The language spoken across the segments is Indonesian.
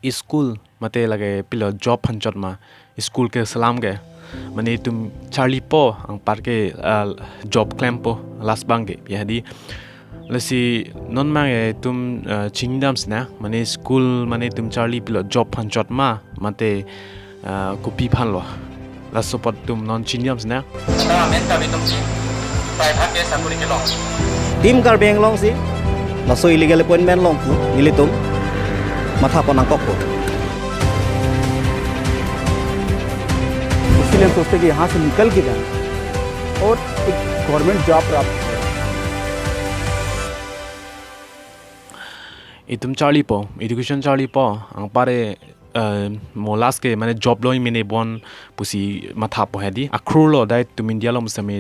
school mate lage pilo job hanjot ma school ke salam ke mane tum Charlie po ang parke job claim po last bange jadi lasi non mange tum chingdams na mane school mane tum Charlie pilo job hanjot ma mate kopi phan lo la support tum non chingdams na tim kar beng long si la so illegal appointment long ku nilitum matha ponang kok ko इसलिए हम सोचते कि यहाँ से निकल के जाए और एक गवर्नमेंट जॉब प्राप्त itum Charlie po education Charlie po ang pare molas ke mane job lo mine bon pusi matha po hedi akrulo dai tum India lo musame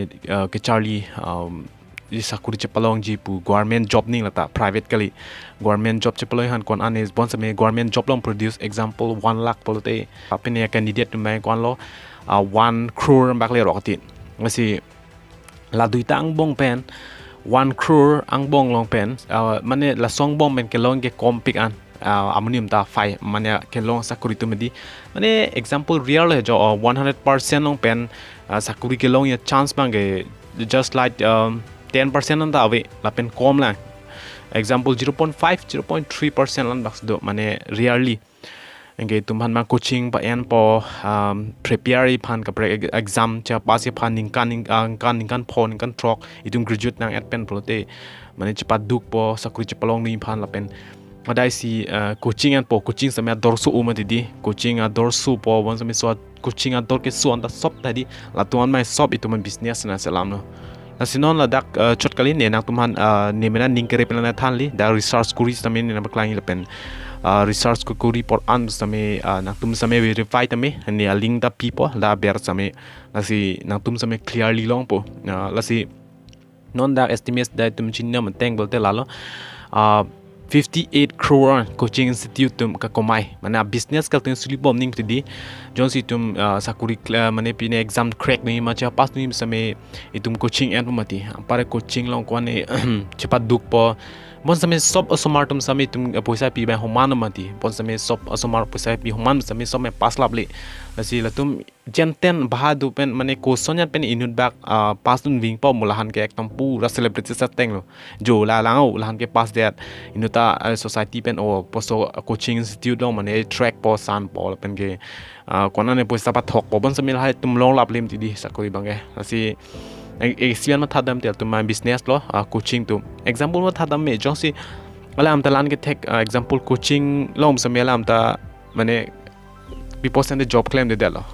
ke Charlie sakuri chepalong ji pu government job ning lata private kali government job chepaloi han kon anes bon same government job long produce example 1 lakh polote apene candidate mai kon lo 1 crore bak le rokatin ngasi la duita ang bong pen 1 crore ang bong long pen mane la song bong pen ke long ke kompik an ammonium ta fai mane ke long sakuri tu medi mane example real he jo 100% long pen sakuri ke long ya chance bang ke just like 10% nan ta ave la pen kom la example 0.5 0.3% lan baks do mane rarely engge tumhan ma coaching pa en po prepare phan ka exam cha pass phan ning kan phone kan trok itum graduate nang at pen prote mane chapa duk po sakuri chapalong ni phan la pen adai si coaching en po coaching samya dorsu uma di coaching a dorsu po bon samya so coaching a dor ke so anda sop tadi la tuan mai sop itu man business na salam no asinon la dak chot kali ne nak tumhan ne mena ning kere pelana thanli da research kuri samin ne baklang le pen research ko report an same nak tum same verify tame ne link da people da ber same lasi nak tum same clearly long po lasi non da estimates da tum chinna manteng bolte lalo 58 crore coaching institute tum ka komai mana business ka tum suli bom ning tidi jonsi tum sakuri mane pine exam crack ni ma cha pass ni same itum coaching and mati pare coaching long ko ne chipat duk po bon same sop asomar tum same tum poisa pi ba homan mati bon same sop asomar poisa pi homan same some pass lable lasi latum jenten bahadu pen mane question pen inut bak pass dun wing po mulahan ke ekdom pura celebrity sa tenglo jo la lango lahan ke pass that inuta society pen o poso coaching institute long mane track po san po pen ke kona ne poisa pa thok po bon same hai tum long lap lim ti di sakoi bange lasi experience ma thadam tel tum business lo coaching tum example ma thadam me josi ala am talan ke tek example coaching lom same lam ta mane people send the job claim de delo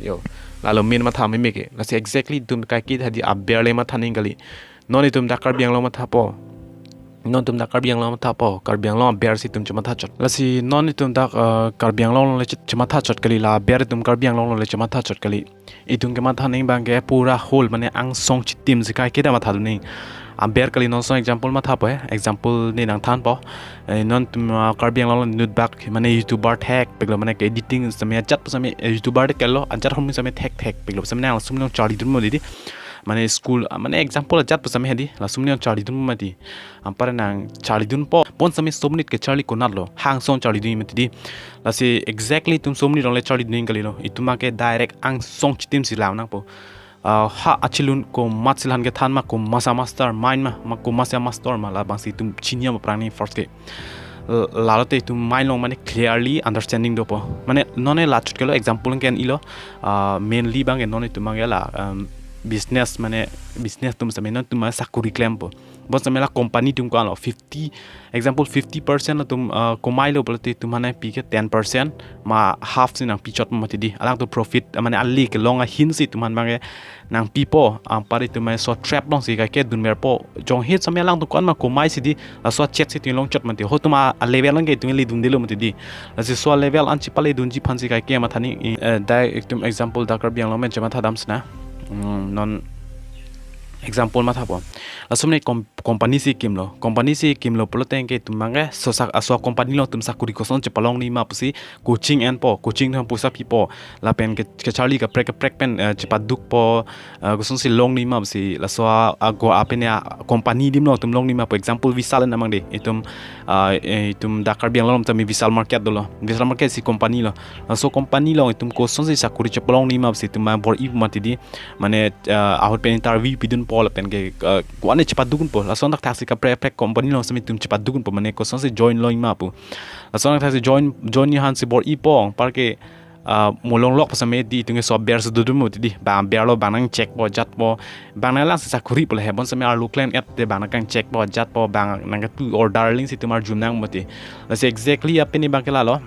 yo lalo min ma thami me ke lasi exactly tum kai ki hadi aberle ma thaning gali non tum dakar biang lo ma thapo non tum dakar biang lo ma thapo kar biang lo ber si tum chama tha chot lasi non tum dak kar biang lo le chama tha chot kali la ber tum kar biang lo le chama tha chot kali itung ke ma tha ning bang ke pura whole mane ang song chitim zikai ke da ma tha ni ber kali non so example ma tha po example ni nang than po non tum kar biang lo nut back mane youtuber tag peglo mane ke editing samya chat samya youtuber de kello anjar hom samya tag peglo samya ang sumno chari dun mo di mane school mane example jat samya hedi la sumno chari dun ma di ampare nang chari dun po bon samya somnit ke chari ko nalo hang song chari dun ma di la si exactly tum somni rong le chari dun kali lo ituma ke direct ang song chitim si law nang po ha achilun ko matsilhan ke than ma ko masa master mind ma ko masa master ma la bangsi tum chinya ma prani first ke lalote tum mind long mane clearly understanding do po mane none la chut kelo example ken ilo mainly bang none tum mangela business mane business tum samena tum sakuri claim po bon samela company tum ko 50 example 50% tum komai lo bolte tum mane pi ke 10% ma half sin ang pichot mo ti alang to profit mane ali ke longa hin si tum man nang pipo ang pare tum so trap long si ka ke dun mer po jong hit samela lang to kon ma komai si di so chat si tin long chot man ti ho tum a level lang ke tum li dun dilo mo ti di si so level an chi pale dun ji phan si ka ke ma thani dai tum example dakar biang lo men chama thadam sna non example ma thapo la somne company si kim lo poloten ke tumange so company lo tum sakuri ko son chepalong ni ma pusi coaching and po coaching tham pusa pipo la pen ke charlie ka prek pen chepaduk po ko son si long ni ma pusi la so go apen ya company dim lo tum long ni ma po example visal na mang de itum dakar biang lom tami visal market do lo visal market si company lo so company lo itum ko son si sakuri chepalong ni ma pusi tum ma bor i matidi mane ahot pen interview pidun Paul pen ke kuane cepat dukun po la sonak taksi ka prek company lo sami tum cepat dukun po mane ko sonse join lo ima pu la sonak taksi join ni han si bor ipong par ke molong lok pasame di tunge so ber su dudum ti ba ber lo banang check po jat po banang lang sa kuri po hebon same ar luklen at de banang kang check po jat po bang nang tu or darling si tumar jumnang moti la se exactly apeni bakela lo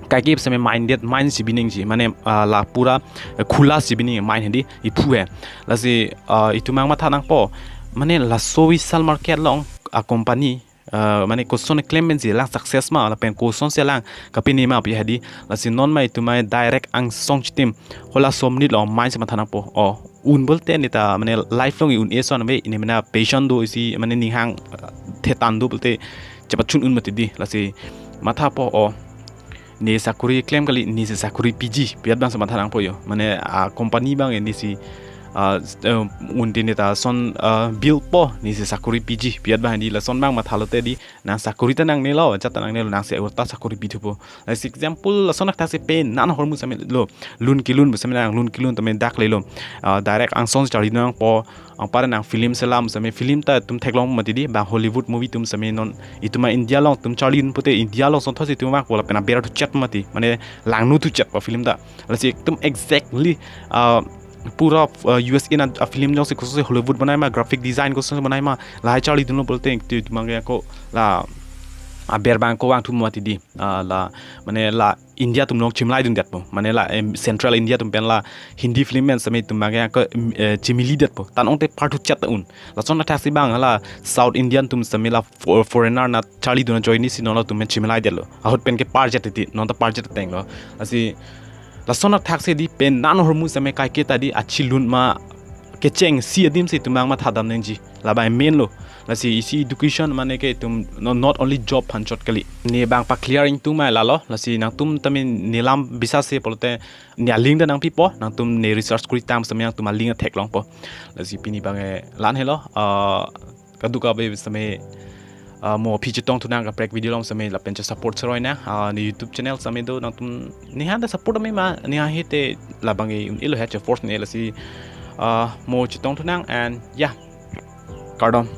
kaiki same mind si bining ji mane la pura khula si bining mind hedi ipu hai la si itumang matha nang po mane la sowi sal market long a company mane koson claimant ji lang success ma la pen koson se lang kapini ma pi hedi la si non mai tumai direct ang song chitim hola somni lo mind se matha nang po un bolte ni ta mane life long un eson me ini mana patient do isi mane ning hang thetan do bolte cepat chun un mati di la si matha po ni sakuri claim kali ni si sakuri PG biar bang sama tharang poyo mane company bang ni si undi ni ta son bill po ni si sakuri PG biar bang di la son bang mathalote di nang sakuri tanang ne lo chat tanang ne lo nang se urta sakuri PG po as example la son ta se pen nan hormu same lo lun kilun bu same nang lun kilun tame dak le lo direct ang son chari nang po ang para nang film selam same film ta tum theklong mati di ba Hollywood movie tum same non ituma India long tum charlin pute India long son thosi tum ma ko la pena ber to chat mati mane langnu tu chat pa film ta la si tum exactly पूरा USA ना फिल्म जो से कुछ हॉलीवुड बनाए मा graphic design कुछ बनाए मा ला चार्ली दोनों बोलते हैं तो मांगे को ला बेर बैंक को वांग तुम माती दी ला मने ला इंडिया तुम लोग चिमलाई दुन देत पो मने ला सेंट्रल इंडिया तुम पेन ला हिंदी फिल्म में समय तुम मांगे को चिमिली देत पो तान ओंते पार्ट चत उन ला सोना टैक्सी बांग ला साउथ इंडियन तुम समय ला फॉरेनर ना चार्ली दोनों जॉइन सी नोला तुम चिमलाई देलो आउट पेन के पार्ट जत ती नोन तो पार्ट जत तेंगलो असी la sona taxi di pen nan hormu same kai ke tadi achilun ma kecheng si adim se tumang ma thadam nenji la bai main lo la si isi education mane ke tum not only job hanchot kali ne bang pa clearing tu ma la lo la si nang tum tamin nilam bisa se polte nia link da nang pipo nang tum ne research kuri tam same nang tum link thek long po la si pini bang lan helo kaduka be same mo pijitong tunang ka prek video long same la pencha support seroi na ni YouTube channel same do nang tum ni handa support me ma ni ha hete la bangi ilo ha force ne la si mo chitong tunang and yeah cardon